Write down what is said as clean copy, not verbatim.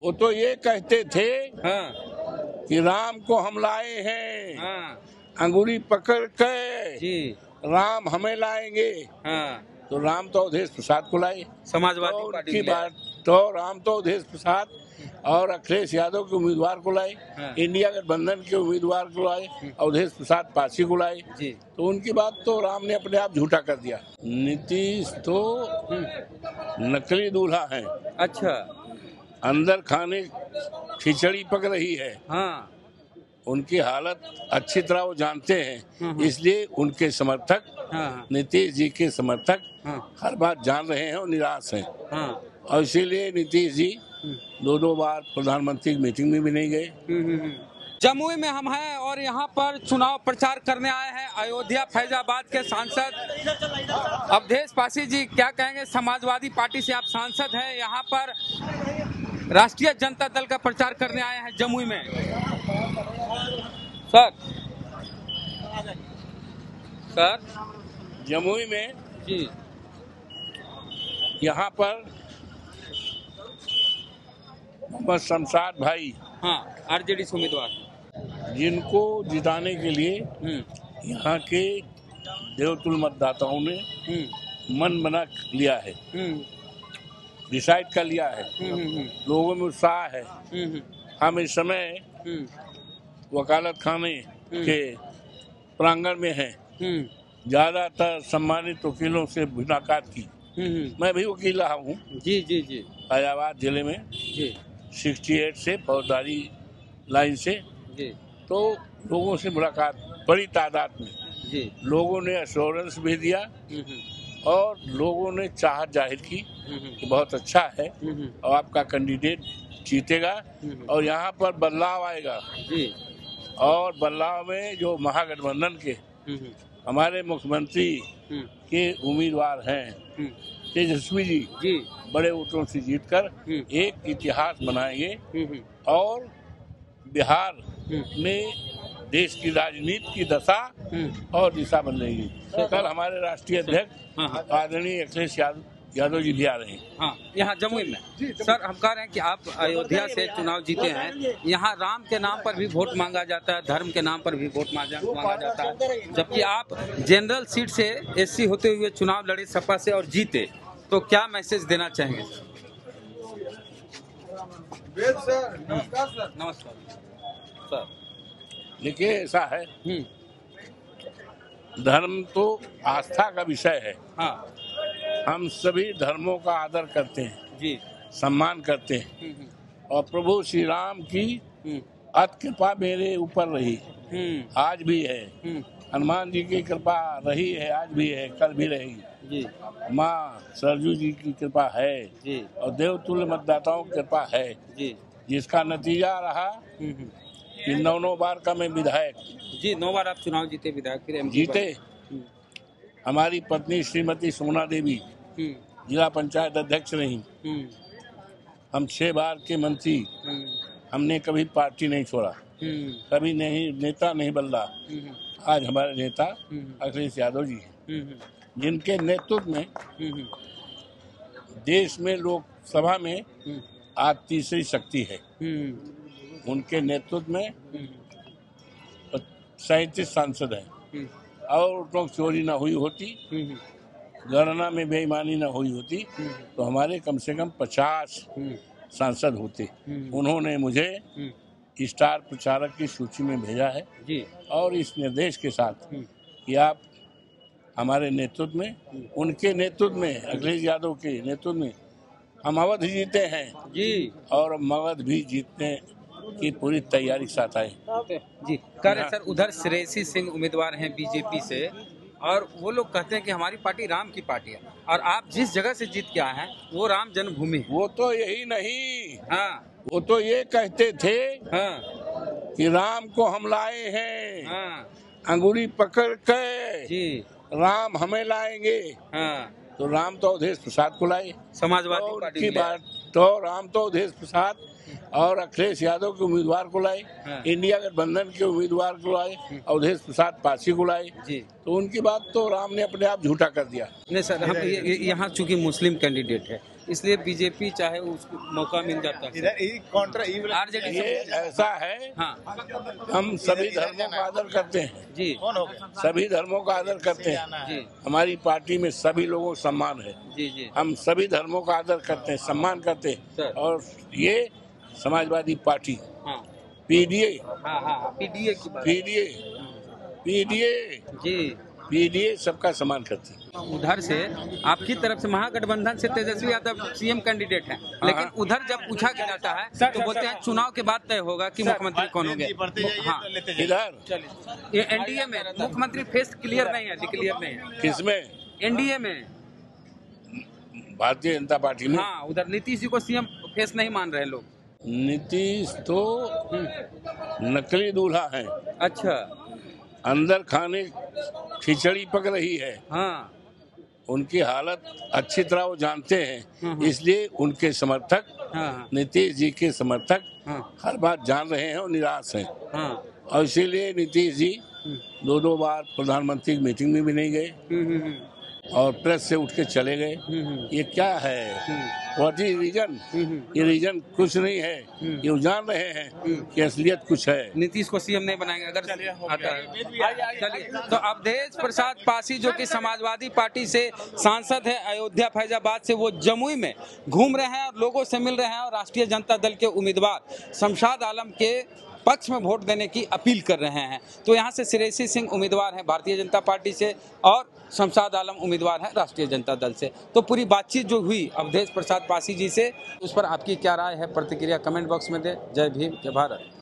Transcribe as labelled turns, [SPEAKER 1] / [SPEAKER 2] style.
[SPEAKER 1] वो तो ये कहते थे
[SPEAKER 2] हाँ
[SPEAKER 1] कि राम को हम लाए हैं,
[SPEAKER 2] हाँ
[SPEAKER 1] अंगुली पकड़ के
[SPEAKER 2] जी
[SPEAKER 1] राम हमें लाएंगे।
[SPEAKER 2] हाँ।
[SPEAKER 1] तो राम तो अवधेश प्रसाद को लाए,
[SPEAKER 2] समाजवादी
[SPEAKER 1] तो
[SPEAKER 2] पार्टी
[SPEAKER 1] उनकी
[SPEAKER 2] के लिए
[SPEAKER 1] बात तो राम तो अवधेश प्रसाद और अखिलेश यादव के उम्मीदवार को लाए,
[SPEAKER 2] हाँ।
[SPEAKER 1] इंडिया गठबंधन के उम्मीदवार को लाए, अवधेश प्रसाद पासी को लाए।
[SPEAKER 2] जी
[SPEAKER 1] तो उनकी बात तो राम ने अपने आप झूठा कर दिया। नीतीश तो नकली दूल्हा है,
[SPEAKER 2] अच्छा
[SPEAKER 1] अंदर खाने खिचड़ी पक रही है।
[SPEAKER 2] हाँ
[SPEAKER 1] उनकी हालत अच्छी तरह वो जानते हैं, इसलिए उनके समर्थक,
[SPEAKER 2] हाँ
[SPEAKER 1] नीतीश जी के समर्थक
[SPEAKER 2] हाँ
[SPEAKER 1] हर बात जान रहे हैं और निराश हैं।
[SPEAKER 2] हाँ।
[SPEAKER 1] और इसीलिए नीतीश जी दो बार प्रधानमंत्री की मीटिंग में भी नहीं गए।
[SPEAKER 2] जमुई में हम हैं और यहाँ पर चुनाव प्रचार करने आए हैं अयोध्या फैजाबाद के सांसद अवधेश पासी जी। क्या कहेंगे, समाजवादी पार्टी से आप सांसद हैं, यहाँ पर राष्ट्रीय जनता दल का प्रचार करने आए हैं जमुई में। सर
[SPEAKER 1] जमुई में
[SPEAKER 2] जी
[SPEAKER 1] यहाँ पर मोहम्मद शमशाद भाई,
[SPEAKER 2] हाँ आरजेडी से उम्मीदवार,
[SPEAKER 1] जिनको जिताने के लिए यहाँ के देवतुल्य मतदाताओं ने मन बना लिया है, डिसाइड कर लिया है। लोगों में उत्साह है। हम इस समय वकालत खाने के प्रांगण में हैं। ज्यादातर सम्मानित वकीलों से मुलाकात की। मैं भी वकील रहा हूँ
[SPEAKER 2] जी जी जी
[SPEAKER 1] फैजाबाद जिले में
[SPEAKER 2] जी
[SPEAKER 1] 68 से फौजदारी लाइन से।
[SPEAKER 2] जी
[SPEAKER 1] तो लोगों से मुलाकात बड़ी तादाद में,
[SPEAKER 2] जी
[SPEAKER 1] लोगों ने एश्योरेंस भी दिया और लोगों ने चाहत जाहिर की कि बहुत अच्छा है और आपका कैंडिडेट जीतेगा और यहाँ पर बदलाव आएगा।
[SPEAKER 2] जी
[SPEAKER 1] और बदलाव में जो महागठबंधन के हमारे मुख्यमंत्री के उम्मीदवार हैं तेजस्वी जी बड़े वोटों से जीतकर एक इतिहास बनाएंगे और बिहार में देश की राजनीति की दशा और दिशा बदलेगी। कल हमारे राष्ट्रीय अध्यक्ष आदरणीय अखिलेश यादव जी भी आ रहे हैं।
[SPEAKER 2] हाँ, यहाँ जमुई में। सर, हम कह रहे हैं कि आप अयोध्या से चुनाव जीते हैं, यहाँ राम के नाम पर भी वोट मांगा जाता है, धर्म के नाम पर भी वोट मांगा जाता है, जबकि आप जनरल सीट से एससी होते हुए चुनाव लड़े सपा से और जीते, तो क्या मैसेज देना चाहेंगे? नमस्कार सर।
[SPEAKER 1] देखिए, ऐसा है, धर्म तो आस्था का विषय है।
[SPEAKER 2] हाँ,
[SPEAKER 1] हम सभी धर्मों का आदर करते हैं
[SPEAKER 2] जी,
[SPEAKER 1] सम्मान करते हैं और प्रभु श्री राम की अत कृपा मेरे ऊपर रही, आज भी है। हनुमान जी की कृपा रही है, आज भी है, कल भी रहेगी
[SPEAKER 2] जी।
[SPEAKER 1] माँ सरजू जी की कृपा है
[SPEAKER 2] जी
[SPEAKER 1] और देवतुल्य मतदाताओं की कृपा है
[SPEAKER 2] जी,
[SPEAKER 1] जिसका नतीजा रहा कि 9 बार का मैं विधायक
[SPEAKER 2] जी 9 बार आप चुनाव जीते, विधायक फिर MP
[SPEAKER 1] जीते।
[SPEAKER 2] बने।
[SPEAKER 1] हमारी पत्नी श्रीमती सोना देवी जिला पंचायत अध्यक्ष रही। हम 6 बार के मंत्री। हमने कभी पार्टी नहीं छोड़ा, कभी नहीं नेता नहीं बदला। आज हमारे नेता अखिलेश यादव जी हैं, जिनके नेतृत्व में देश में लोकसभा में आज तीसरी शक्ति है। उनके नेतृत्व में 37 सांसद हैं और तो चोरी ना हुई होती, गणना में बेईमानी ना हुई होती तो हमारे कम से कम 50 सांसद होते। उन्होंने मुझे स्टार प्रचारक की सूची में भेजा है
[SPEAKER 2] जी, और
[SPEAKER 1] इस निर्देश के साथ कि आप हमारे नेतृत्व में, उनके नेतृत्व में, अखिलेश यादव के नेतृत्व में हम अवध जीते हैं
[SPEAKER 2] जी,
[SPEAKER 1] और अवध भी जीतने की पूरी तैयारी के साथ आए
[SPEAKER 2] जी। कह रहे सर, उधर श्रेयसी सिंह उम्मीदवार हैं बीजेपी से और वो लोग कहते हैं कि हमारी पार्टी राम की पार्टी है और आप जिस जगह से जीत के आए हैं वो राम जन्मभूमि है।
[SPEAKER 1] वो तो यही नहीं,
[SPEAKER 2] हाँ,
[SPEAKER 1] वो तो ये कहते थे
[SPEAKER 2] हाँ,
[SPEAKER 1] कि राम को हम लाए हैं,
[SPEAKER 2] हाँ,
[SPEAKER 1] अंगुली पकड़ के
[SPEAKER 2] जी,
[SPEAKER 1] राम हमें लाएंगे।
[SPEAKER 2] हाँ,
[SPEAKER 1] तो राम तो अवधेश प्रसाद को लाए,
[SPEAKER 2] समाजवादी पार्टी
[SPEAKER 1] की बात तो राम तो अवधेश प्रसाद और अखिलेश यादव के उम्मीदवार को लाए, इंडिया गठबंधन के उम्मीदवार को लाए, अवधेश प्रसाद पासी को लाए। तो उनकी बात तो राम ने अपने आप झूठा कर दिया।
[SPEAKER 2] नहीं सर, हम यहाँ चूंकि मुस्लिम कैंडिडेट है इसलिए बीजेपी चाहे उसको मौका मिल जाता है।
[SPEAKER 1] ये
[SPEAKER 2] आरजेडी
[SPEAKER 1] ऐसा है,
[SPEAKER 2] हाँ
[SPEAKER 1] हम सभी धर्मों का आदर करते हैं,
[SPEAKER 2] जी
[SPEAKER 1] सभी धर्मों का आदर करते हैं।
[SPEAKER 2] जी
[SPEAKER 1] हमारी पार्टी में सभी लोगों का सम्मान है,
[SPEAKER 2] जी जी
[SPEAKER 1] हम सभी धर्मों का आदर करते हैं, सम्मान करते
[SPEAKER 2] सर।
[SPEAKER 1] हैं। और ये समाजवादी पार्टी
[SPEAKER 2] हाँ
[SPEAKER 1] पीडीए
[SPEAKER 2] हाँ हाँ पीडीए की बात
[SPEAKER 1] पीडीए पीडीए
[SPEAKER 2] जी।
[SPEAKER 1] पीडीए सबका सम्मान करती है।
[SPEAKER 2] उधर से आपकी तरफ से महागठबंधन से तेजस्वी यादव सीएम कैंडिडेट हैं, लेकिन उधर जब पूछा जाता है तो बोलते हैं चुनाव के बाद तय होगा कि मुख्यमंत्री कौन होंगे। हाँ
[SPEAKER 1] इधर
[SPEAKER 2] ये एनडीए में मुख्यमंत्री फेस क्लियर नहीं है, डिक्लेयर नहीं है
[SPEAKER 1] किसमें?
[SPEAKER 2] एनडीए में।
[SPEAKER 1] भारतीय जनता पार्टी में।
[SPEAKER 2] हाँ उधर नीतीश जी को सीएम फेस नहीं मान रहे लोग।
[SPEAKER 1] नीतीश तो नकली दूल्हा है,
[SPEAKER 2] अच्छा
[SPEAKER 1] अंदर खाने खिचड़ी पक रही है।
[SPEAKER 2] हाँ
[SPEAKER 1] उनकी हालत अच्छी तरह वो जानते हैं, इसलिए उनके समर्थक,
[SPEAKER 2] हाँ
[SPEAKER 1] नीतीश जी के समर्थक
[SPEAKER 2] हाँ
[SPEAKER 1] हर बात जान रहे हैं और निराश हैं।
[SPEAKER 2] हाँ
[SPEAKER 1] और इसीलिए नीतीश जी दो बार प्रधानमंत्री की मीटिंग में भी नहीं गए और प्रेस से उठ के चले गए। ये क्या है? What is reason? ये रीजन कुछ नहीं है, ये जान रहे हैं कि असलियत कुछ है।
[SPEAKER 2] नीतीश को सीएम नहीं बनाएंगे अगर आता है। चलिए, तो अवधेश प्रसाद पासी जो कि समाजवादी पार्टी से सांसद है अयोध्या फैजाबाद से, वो जमुई में घूम रहे हैं और लोगों से मिल रहे हैं और राष्ट्रीय जनता दल के उम्मीदवार शमशाद आलम के पक्ष में वोट देने की अपील कर रहे हैं। तो यहाँ से श्रेयसी सिंह उम्मीदवार हैं भारतीय जनता पार्टी से और शमशाद आलम उम्मीदवार हैं राष्ट्रीय जनता दल से। तो पूरी बातचीत जो हुई अवधेश प्रसाद पासी जी से, उस पर आपकी क्या राय है, प्रतिक्रिया कमेंट बॉक्स में दे। जय भीम, जय भारत।